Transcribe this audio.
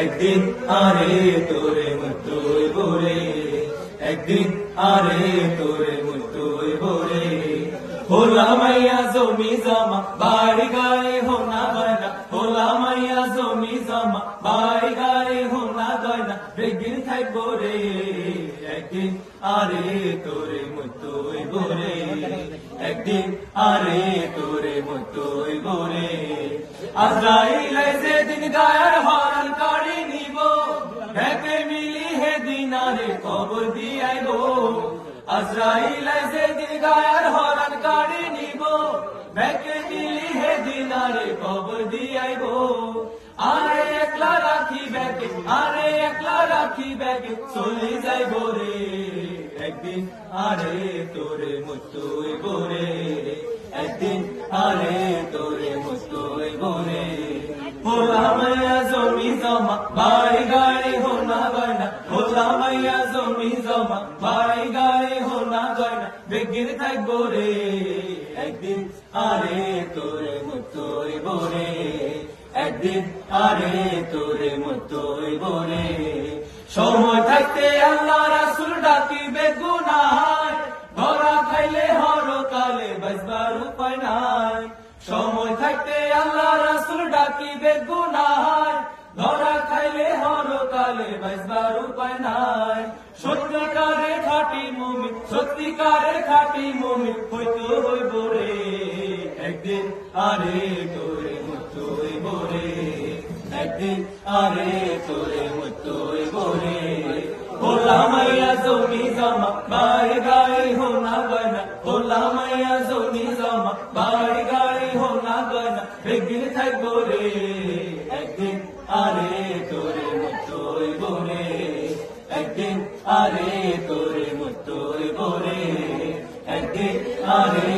একদিন আরে তোরে মুতুই বরে, একদিন আরে তোরে মুতুই বরে। হোলা মাইয়া জমি জমা বাড়ি গায়ে হোনা গয়না, হোলা মাইয়া জমি জমা বাড়ি গায়ে হোনা গয়না, বেগিন থাকবো রে একদিন আরে তোরে মুতুই বরে, একদিন আরে তোরে মুতুই বরে। আজরাইল যেদিন গায়ের হরণ কাড়ি নিব, ভেকে মিলি হে দিনারে কবর দিয়াইব। আজরাইল যেদিন গায়ের হরণ কাড়ি নিব, ভেকে মিলি হে দিনারে কবর দিয়াইব। আরে একলা রাখি ব্যাগে, আরে একলা রাখি ব্যাগে, চলে যাইব রে একদিন আরে তোরে মুতুই বরে, একদিন আরে তোরে মুতুই বরে। হোলা মাইয়া জমি জমা বাড়ি গাড়ি হোনা গয়না, হোলা মাইয়া জমি জমা বাড়ি গাড়ি হোনা গয়না, বেগিন থাকবো রে একদিন আরে তোরে মুতুই বরে, একদিন আরে তোরে মুতুই বরে। সময় থাকতে আল্লাহ রাসূল ডাকিবে গুনাহ, ধরা খাইলে হরকালে বাঁচবার উপায় নাই। সময় থাকতে আল্লাহ রাসূল ডাকিবে গুনাহ, ধরা খাইলে হরকালে বাঁচবার উপায় নাই। সত্যিকারে খাঁটি মুমিন, সত্যিকারে খাঁটি মুমিন হইতে হইব রে একদিন আরে তোরে মুতুই বরে, একদিন আরে তোরে মুতুই বরে। হোলা মাইয়া জমি জমা বাড়ি গাড়ি হোনা গয়না, হোলা মাইয়া জমি জমা বাড়ি গাড়ি হোনা গয়না, বেগিন থাকবো রে একদিন আরে তোরে মুতুই বরে, একদিন আরে তোরে মুতুই বরে, একদিন আরে